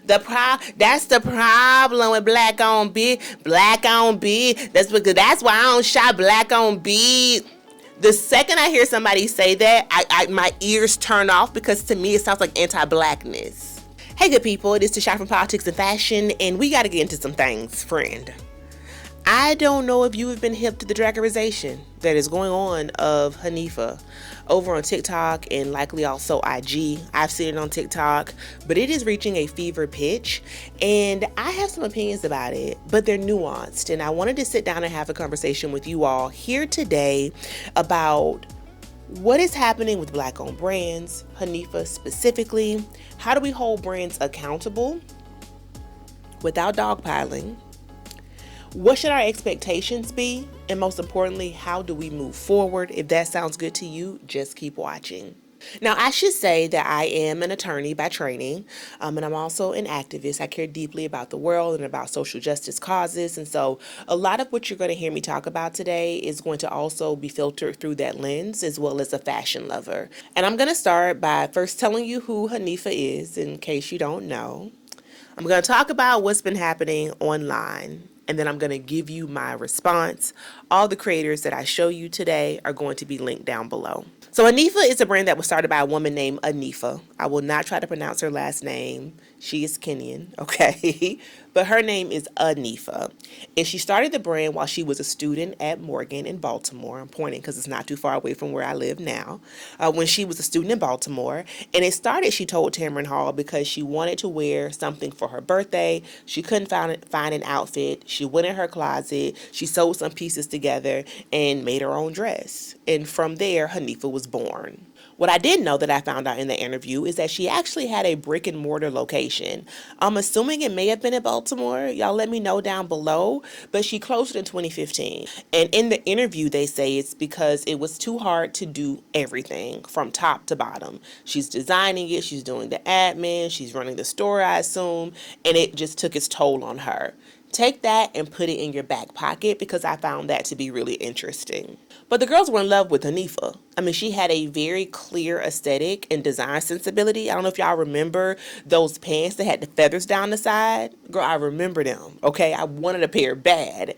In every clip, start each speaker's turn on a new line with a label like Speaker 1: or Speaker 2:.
Speaker 1: That's the problem with black on beat. Black on beat. That's why I don't shop black on beat. The second I hear somebody say that, my ears turn off because to me it sounds like anti-blackness. Hey, good people, it is Tasha from Politics and Fashion, and we got to get into some things, friend. I don't know if you have been hip to the dragorization that is going on of Hanifa over on TikTok and likely also IG. I've seen it on TikTok, but it is reaching a fever pitch, and I have some opinions about it, but they're nuanced, and I wanted to sit down and have a conversation with you all here today about what is happening with Black-owned brands, Hanifa specifically. How do we hold brands accountable without dogpiling? What should our expectations be? And most importantly, how do we move forward? If that sounds good to you, just keep watching. Now, I should say that I am an attorney by training, and I'm also an activist. I care deeply about the world and about social justice causes. And so a lot of what you're going to hear me talk about today is going to also be filtered through that lens, as well as a fashion lover. And I'm going to start by first telling you who Hanifa is, in case you don't know. I'm going to talk about what's been happening online, and then I'm going to give you my response. All the creators that I show you today are going to be linked down below. So Hanifa is a brand that was started by a woman named Hanifa. I will not try to pronounce her last name. She is Kenyan, okay? But her name is Hanifa. And she started the brand while she was a student at Morgan in Baltimore. I'm pointing because it's not too far away from where I live now. When she was a student in Baltimore. And it started, she told Tamron Hall, because she wanted to wear something for her birthday. She couldn't find an outfit. She went in her closet. She sewed some pieces together and made her own dress. And from there, Hanifa was born. What I didn't know that I found out in the interview is that she actually had a brick and mortar location. I'm assuming it may have been in Baltimore. Y'all let me know down below. But she closed it in 2015. And in the interview, they say it's because it was too hard to do everything from top to bottom. She's designing it. She's doing the admin. She's running the store, I assume. And it just took its toll on her. Take that and put it in your back pocket, because I found that to be really interesting. But the girls were in love with Hanifa. I mean, she had a very clear aesthetic and design sensibility. I don't know if y'all remember those pants that had the feathers down the side. Girl, I remember them, okay? I wanted a pair bad.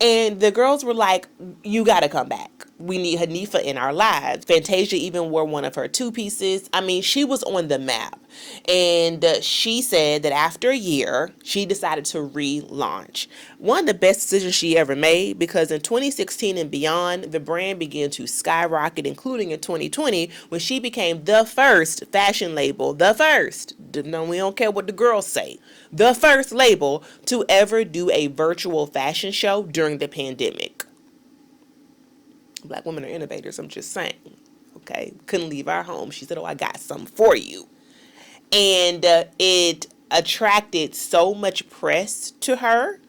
Speaker 1: And the girls were like, you gotta come back. We need Hanifa in our lives. Fantasia even wore one of her two pieces. I mean, she was on the map. And she said that after a year, she decided to relaunch. One of the best decisions she ever made, because in 2016 and beyond, the brand began to skyrocket, including in 2020, when she became the first fashion label, the first, no, we don't care what the girls say, the first label to ever do a virtual fashion show during the pandemic. Black women are innovators, I'm just saying. Okay, couldn't leave our home. She said, oh, I got something for you. And it attracted so much press to her.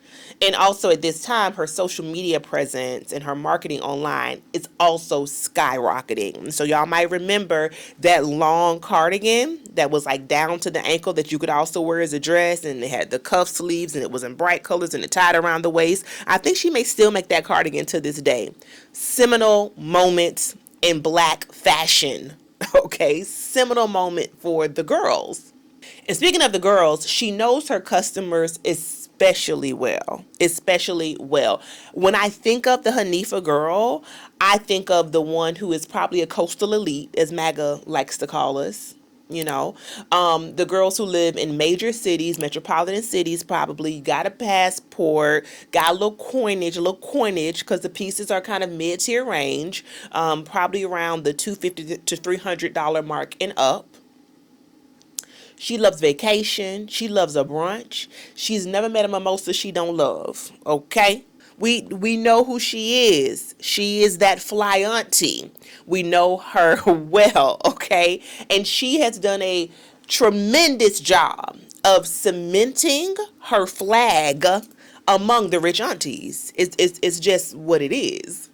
Speaker 1: And also at this time, her social media presence and her marketing online is also skyrocketing. So y'all might remember that long cardigan that was like down to the ankle that you could also wear as a dress, and it had the cuff sleeves and it was in bright colors and it tied around the waist. I think she may still make that cardigan to this day. Seminal moments in Black fashion. Okay, seminal moment for the girls. And speaking of the girls, she knows her customers especially well. When I think of the Hanifa girl, I think of the one who is probably a coastal elite, as MAGA likes to call us. You know, the girls who live in major cities, metropolitan cities, probably got a passport, got a little coinage, because the pieces are kind of mid-tier range, probably around the $250 to $300 mark and up. She loves vacation. She loves a brunch. She's never met a mimosa she don't love. Okay? We know who she is. She is that fly auntie. We know her well, okay? And she has done a tremendous job of cementing her flag among the rich aunties. It's just what it is.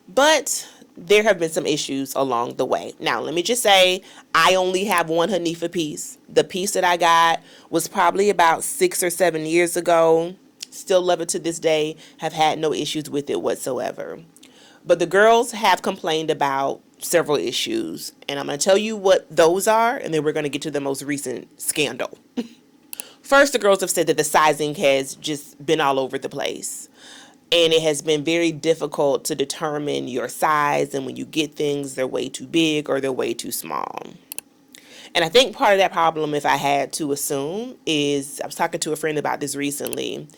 Speaker 1: But there have been some issues along the way. Now, let me just say, I only have one Hanifa piece. The piece that I got was probably about 6 or 7 years ago. Still love it to this day. Have had no issues with it whatsoever. But the girls have complained about several issues. And I'm going to tell you what those are, and then we're going to get to the most recent scandal. First, the girls have said that the sizing has just been all over the place. And it has been very difficult to determine your size. And when you get things, they're way too big or they're way too small. And I think part of that problem, if I had to assume, is, I was talking to a friend about this recently,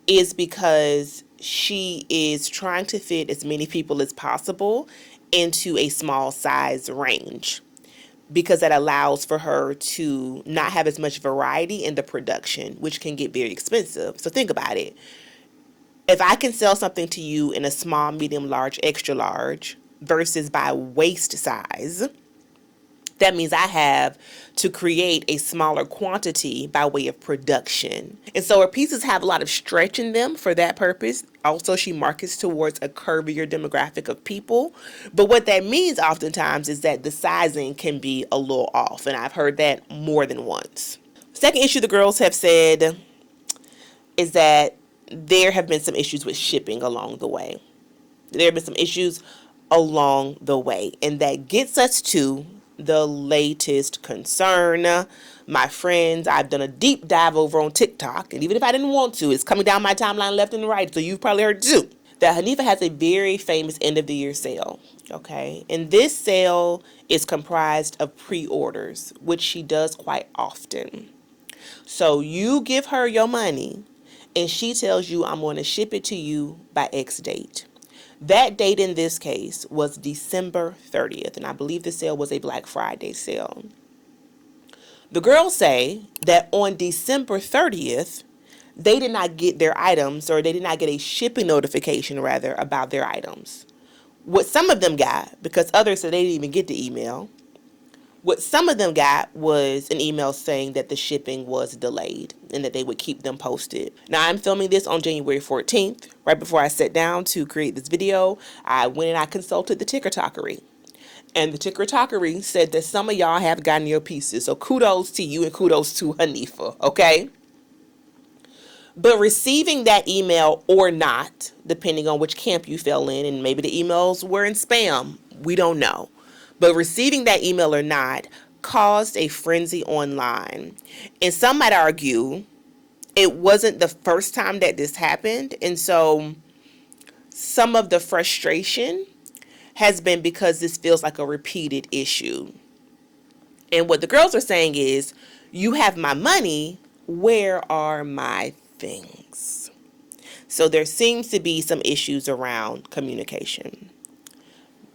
Speaker 1: is because she is trying to fit as many people as possible into a small size range, because that allows for her to not have as much variety in the production, which can get very expensive. So think about it. If I can sell something to you in a small, medium, large, extra large versus by waist size, that means I have to create a smaller quantity by way of production. And so her pieces have a lot of stretch in them for that purpose. Also, she markets towards a curvier demographic of people. But what that means oftentimes is that the sizing can be a little off. And I've heard that more than once. Second issue the girls have said is that there have been some issues with shipping along the way. There have been some issues along the way. And that gets us to the latest concern. My friends, I've done a deep dive over on TikTok, and even if I didn't want to, it's coming down my timeline left and right, so you've probably heard it too, that Hanifa has a very famous end of the year sale. Okay, and this sale is comprised of pre-orders, which she does quite often. So you give her your money and she tells you, I'm going to ship it to you by X date. That date in this case was December 30th, and I believe the sale was a Black Friday sale. The girls say that on December 30th, they did not get their items, or they did not get a shipping notification, rather, about their items. What some of them got, because others said they didn't even get the email, what some of them got was an email saying that the shipping was delayed and that they would keep them posted. Now, I'm filming this on January 14th. Right before I sat down to create this video, I went and I consulted the TikTokery. And the TikTokery said that some of y'all have gotten your pieces. So kudos to you and kudos to Hanifa, okay? But receiving that email or not, depending on which camp you fell in, and maybe the emails were in spam, we don't know. But receiving that email or not caused a frenzy online. And some might argue it wasn't the first time that this happened. And so some of the frustration has been because this feels like a repeated issue. And what the girls are saying is, you have my money, where are my things? So there seems to be some issues around communication.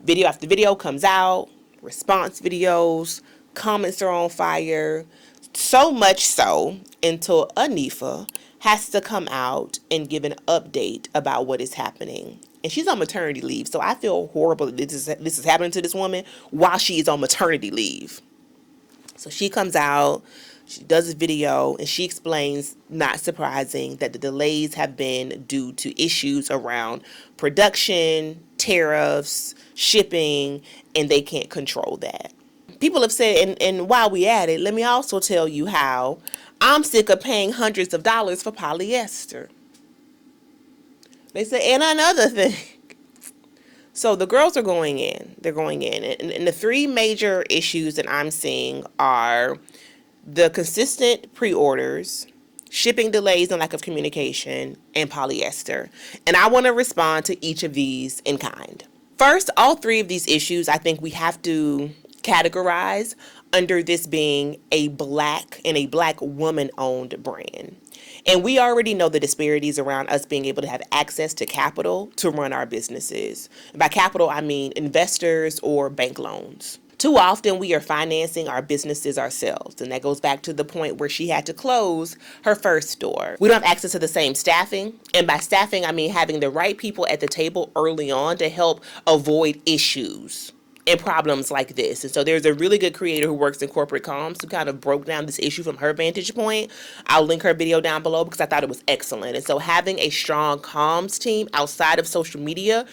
Speaker 1: Video after video comes out, response videos, comments are on fire, so much so until Hanifa has to come out and give an update about what is happening. And she's on maternity leave, so I feel horrible that this is happening to this woman while she is on maternity leave. So she comes out, she does a video, and she explains, not surprising, that the delays have been due to issues around production, tariffs, shipping, and they can't control that. People have said, and while we at it, let me also tell you how I'm sick of paying hundreds of dollars for polyester. They say, and another thing. So the girls are going in. They're going in. And the three major issues that I'm seeing are the consistent pre-orders, shipping delays and lack of communication, and polyester. And I want to respond to each of these in kind. First, all three of these issues, I think we have to categorize under this being a Black and a Black woman-owned brand. And we already know the disparities around us being able to have access to capital to run our businesses. And by capital, I mean investors or bank loans. Too often we are financing our businesses ourselves. And that goes back to the point where she had to close her first store. We don't have access to the same staffing. And by staffing, I mean having the right people at the table early on to help avoid issues and problems like this. And so there's a really good creator who works in corporate comms who kind of broke down this issue from her vantage point. I'll link her video down below because I thought it was excellent. And so having a strong comms team outside of social media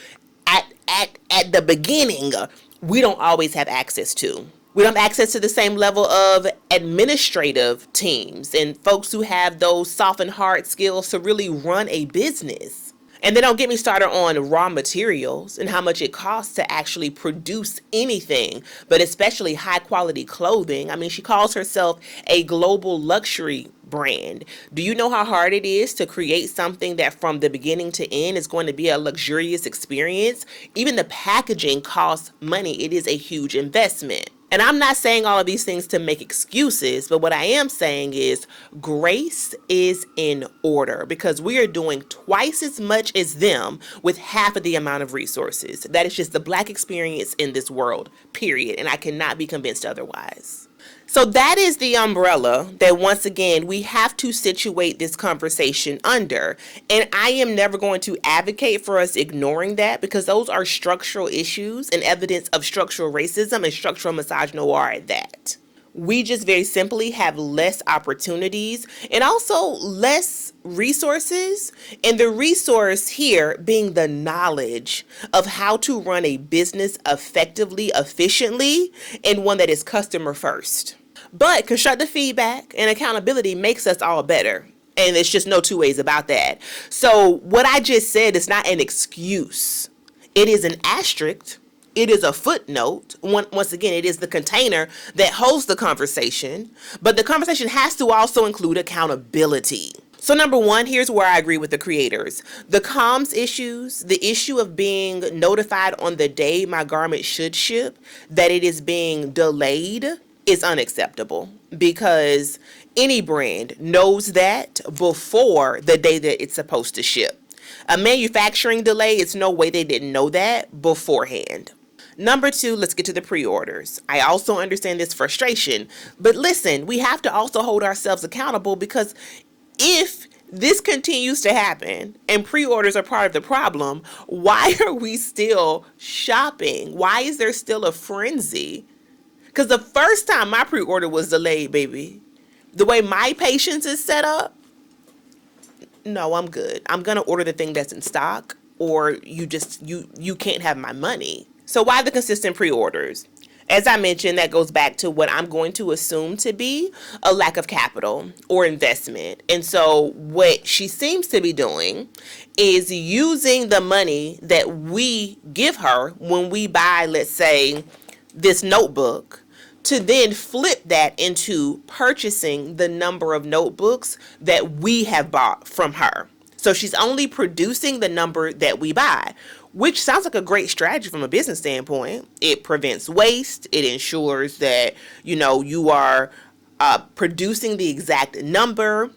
Speaker 1: at the beginning, we don't always have access to. We don't have access to the same level of administrative teams and folks who have those soft and hard skills to really run a business. And then don't get me started on raw materials and how much it costs to actually produce anything, but especially high quality clothing. I mean, she calls herself a global luxury brand. Do you know how hard it is to create something that from the beginning to end is going to be a luxurious experience? Even the packaging costs money. It is a huge investment. And I'm not saying all of these things to make excuses, but what I am saying is grace is in order, because we are doing twice as much as them with half of the amount of resources. That is just the Black experience in this world, period. And I cannot be convinced otherwise. So that is the umbrella that, once again, we have to situate this conversation under. And I am never going to advocate for us ignoring that, because those are structural issues and evidence of structural racism and structural misogynoir at that. We just very simply have less opportunities and also less resources. And the resource here being the knowledge of how to run a business effectively, efficiently, and one that is customer first. But constructive feedback and accountability makes us all better. And there's just no two ways about that. So what I just said is not an excuse. It is an asterisk. It is a footnote. Once again, it is the container that holds the conversation. But the conversation has to also include accountability. So number one, here's where I agree with the creators. The comms issues, the issue of being notified on the day my garment should ship, that it is being delayed, is unacceptable, because any brand knows that before the day that it's supposed to ship. A manufacturing delay, it's no way they didn't know that beforehand. Number two, let's get to the pre-orders. I also understand this frustration, but listen, we have to also hold ourselves accountable, because if this continues to happen and pre-orders are part of the problem, why are we still shopping? Why is there still a frenzy? Because the first time my pre-order was delayed, baby, the way my patience is set up, no, I'm good. I'm going to order the thing that's in stock, or you can't have my money. So why the consistent pre-orders? As I mentioned, that goes back to what I'm going to assume to be a lack of capital or investment. And so what she seems to be doing is using the money that we give her when we buy, let's say, this notebook, to then flip that into purchasing the number of notebooks that we have bought from her. So she's only producing the number that we buy, which sounds like a great strategy from a business standpoint. It prevents waste. It ensures that, you are producing the exact number.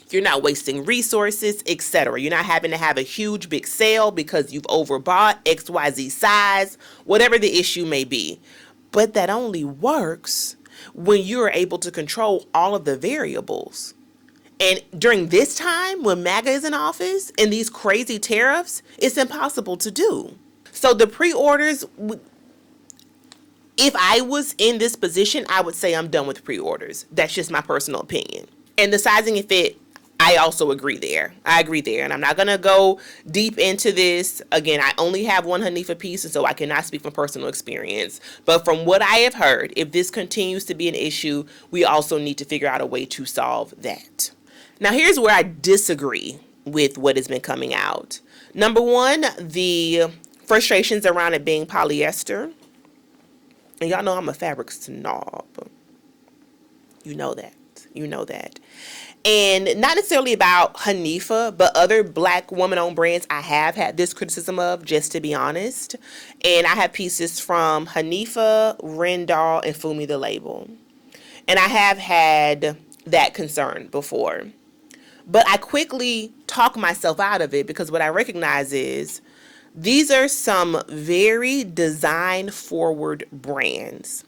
Speaker 1: You're not wasting resources, etc. You're not having to have a huge big sale because you've overbought XYZ size, whatever the issue may be. But that only works when you're able to control all of the variables. And during this time, when MAGA is in office and these crazy tariffs, it's impossible to do. So the pre-orders, if I was in this position, I would say I'm done with pre-orders. That's just my personal opinion. And the sizing and fit, I also agree there. I agree there. And I'm not going to go deep into this. Again, I only have one Hanifa piece, and so I cannot speak from personal experience. But from what I have heard, if this continues to be an issue, we also need to figure out a way to solve that. Now, here's where I disagree with what has been coming out. Number one, the frustrations around it being polyester. And y'all know I'm a fabric snob. You know that. And not necessarily about Hanifa, but other Black woman-owned brands I have had this criticism of, just to be honest. And I have pieces from Hanifa, Rendall, and Fumi the Label. And I have had that concern before. But I quickly talk myself out of it, because what I recognize is these are some very design-forward brands.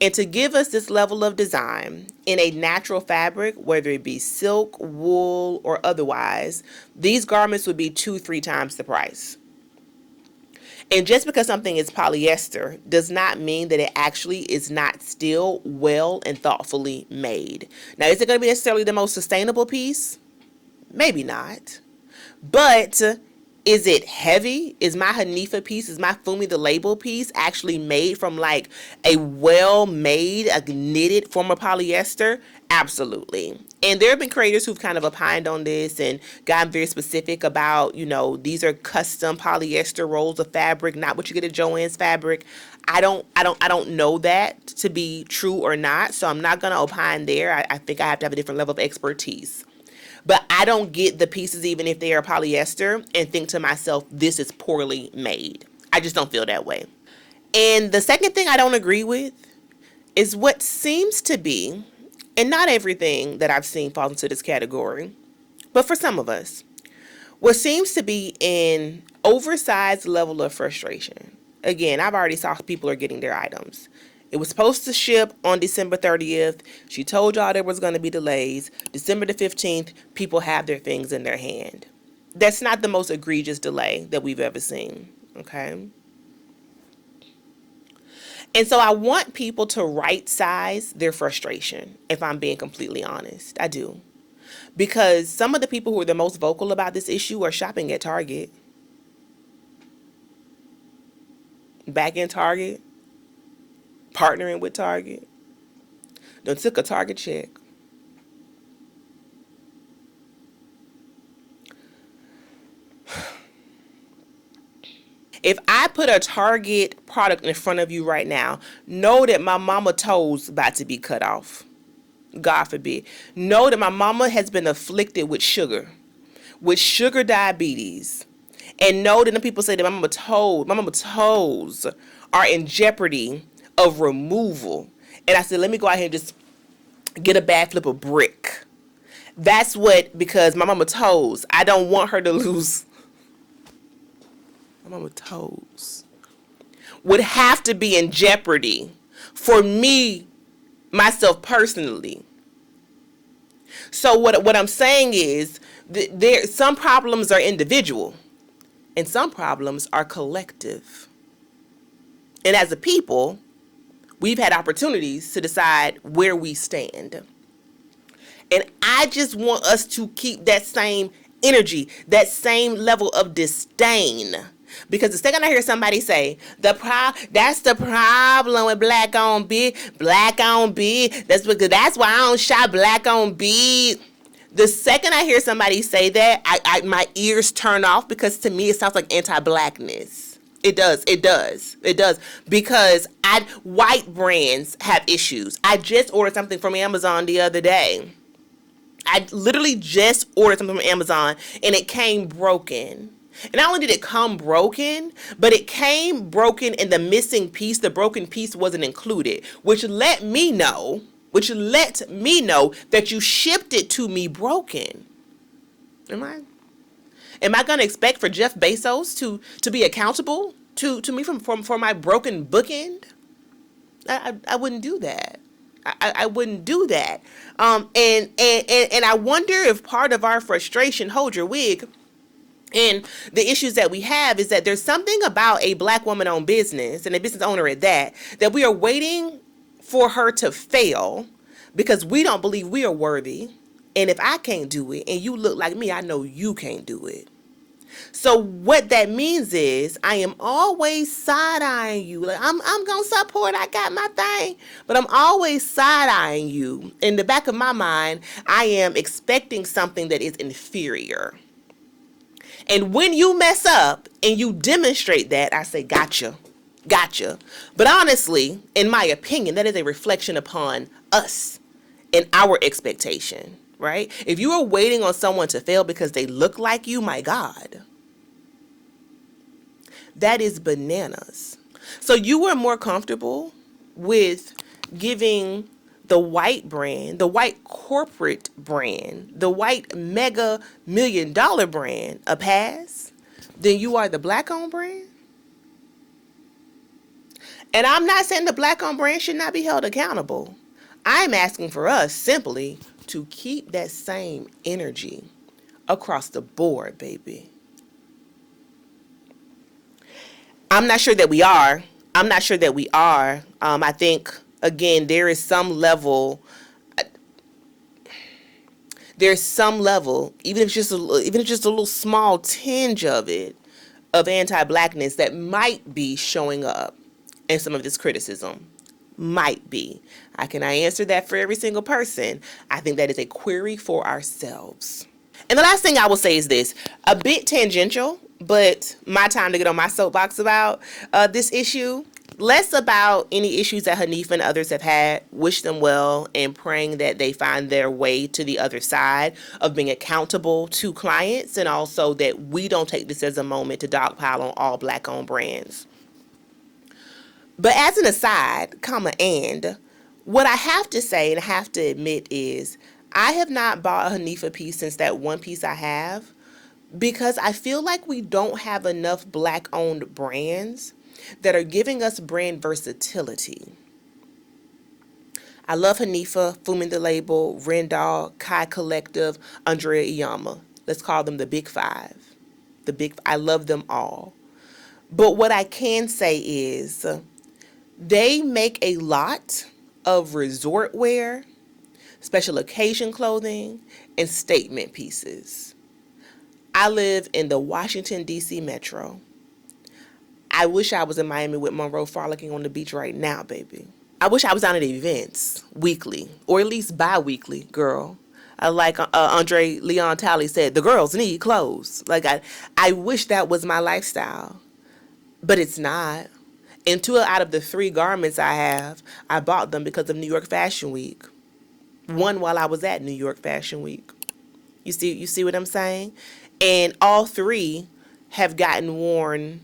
Speaker 1: And to give us this level of design in a natural fabric, whether it be silk, wool, or otherwise, these garments would be 2-3 times the price. And just because something is polyester does not mean that it actually is not still well and thoughtfully made. Now, is it going to be necessarily the most sustainable piece? Maybe not. But Is it heavy? Is my Hanifa piece, is my Fumi the label piece actually made from like a well-made, a knitted form of polyester? Absolutely. And there have been creators who've kind of opined on this and gotten very specific about, these are custom polyester rolls of fabric, not what you get at Joann's Fabric. I don't know that to be true or not, so I'm not gonna opine there. I think I have to have a different level of expertise. But I don't get the pieces, even if they are polyester, and think to myself, this is poorly made. I just don't feel that way. And the second thing I don't agree with is what seems to be, and not everything that I've seen falls into this category, but for some of us, what seems to be an oversized level of frustration. Again, I've already saw people are getting their items. It was supposed to ship on December 30th. She told y'all there was going to be delays. December the 15th, people have their things in their hand. That's not the most egregious delay that we've ever seen, okay? And so I want people to right size their frustration, if I'm being completely honest. I do. Because some of the people who are the most vocal about this issue are shopping at Target. Back in Target. Partnering with Target. Done took a Target check. If I put a Target product in front of you right now, know that my mama toes about to be cut off. God forbid. Know that my mama has been afflicted with sugar diabetes. And know that the people say that my mama toes are in jeopardy of removal. And I said, let me go out here and just get a bag flip of brick. That's what, because my mama toes, I don't want her to lose. My mama toes would have to be in jeopardy for me, myself personally. So what I'm saying is, some problems are individual and some problems are collective. And as a people, we've had opportunities to decide where we stand. And I just want us to keep that same energy, that same level of disdain. Because the second I hear somebody say, that's the problem with black on bead, that's why I don't shop black on bead. The second I hear somebody say that, my ears turn off, because to me it sounds like anti-blackness. It does. Because white brands have issues. I just ordered something from Amazon the other day. I literally just ordered something from Amazon and it came broken. And not only did it come broken, but it came broken and the missing piece, the broken piece wasn't included, which let me know that you shipped it to me broken. Am I going to expect for Jeff Bezos to be accountable to me for my broken bookend? I wouldn't do that. I wouldn't do that. And I wonder if part of our frustration, hold your wig, and the issues that we have is that there's something about a black woman-owned business, and a business owner at that we are waiting for her to fail because we don't believe we are worthy. And if I can't do it and you look like me, I know you can't do it. So what that means is I am always side-eyeing you. Like, I'm going to support, I got my thing. But I'm always side-eyeing you. In the back of my mind, I am expecting something that is inferior. And when you mess up and you demonstrate that, I say, gotcha. But honestly, in my opinion, that is a reflection upon us and our expectation, right? If you are waiting on someone to fail because they look like you, my God, that is bananas. So you were more comfortable with giving the white brand, the white corporate brand, the white mega $1 million brand a pass than you are the black-owned brand? And I'm not saying the black-owned brand should not be held accountable. I'm asking for us simply to keep that same energy across the board, baby. I'm not sure that we are. I think, again, there is some level. there's some level, even if it's just a little small tinge of it, of anti-blackness that might be showing up in some of this criticism. Might be. I cannot answer that for every single person. I think that is a query for ourselves. And the last thing I will say is this, a bit tangential, but my time to get on my soapbox about this issue. Less about any issues that Hanifa and others have had. Wish them well and praying that they find their way to the other side of being accountable to clients, and also that we don't take this as a moment to dogpile on all Black-owned brands. But as an aside, and what I have to say and I have to admit is I have not bought a Hanifa piece since that one piece I have, because I feel like we don't have enough Black-owned brands that are giving us brand versatility. I love Hanifa, Fumi the Label, Rendall, Kai Collective, Andrea Iyama. Let's call them the Big Five. I love them all. But what I can say is they make a lot of resort wear, special occasion clothing, and statement pieces. I live in the Washington, D.C. metro. I wish I was in Miami with Monroe frolicking on the beach right now, baby. I wish I was down at events weekly, or at least bi-weekly, girl. Like Andre Leon Talley said, the girls need clothes. Like I wish that was my lifestyle, but it's not. And 2 out of the 3 garments I have, I bought them because of New York Fashion Week. One while I was at New York Fashion Week. You see what I'm saying? And all 3 have gotten worn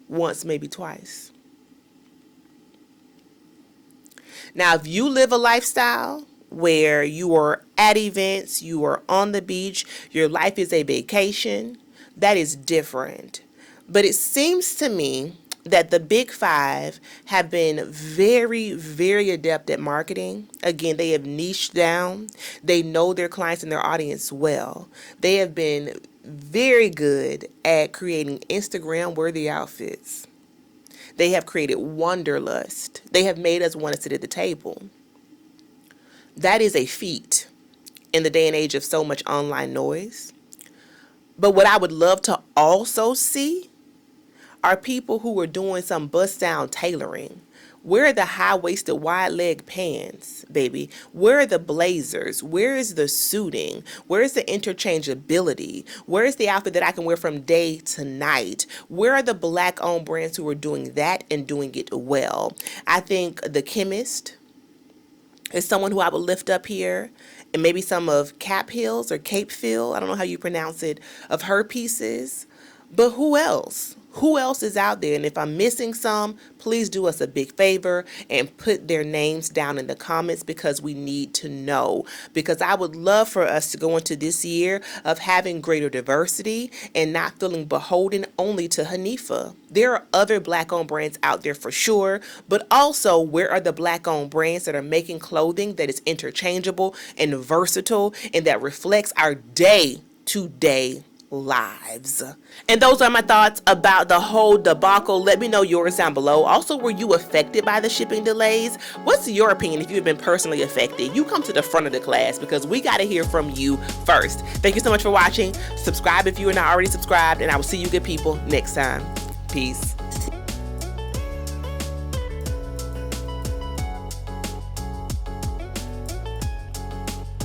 Speaker 1: once, maybe twice. Now, if you live a lifestyle where you are at events, you are on the beach, your life is a vacation, that is different. But it seems to me that the Big Five have been very, very adept at marketing. Again, they have niched down. They know their clients and their audience well. They have been very good at creating Instagram-worthy outfits. They have created wanderlust. They have made us want to sit at the table. That is a feat in the day and age of so much online noise. But what I would love to also see are people who are doing some bust-down tailoring. Where are the high-waisted, wide-leg pants, baby? Where are the blazers? Where is the suiting? Where is the interchangeability? Where is the outfit that I can wear from day to night? Where are the Black-owned brands who are doing that and doing it well? I think The Chemist is someone who I would lift up here, and maybe some of Cap Hill's or Cape Phil, I don't know how you pronounce it, of her pieces. But who else? Who else is out there? And if I'm missing some, please do us a big favor and put their names down in the comments, because we need to know. Because I would love for us to go into this year of having greater diversity and not feeling beholden only to Hanifa. There are other Black-owned brands out there for sure, but also where are the Black-owned brands that are making clothing that is interchangeable and versatile and that reflects our day-to-day lives. And those are my thoughts about the whole debacle. Let me know yours down below. Also, were you affected by the shipping delays? What's your opinion if you've been personally affected? You come to the front of the class, because we got to hear from you first. Thank you so much for watching. Subscribe if you are not already subscribed, and I will see you good people next time. Peace.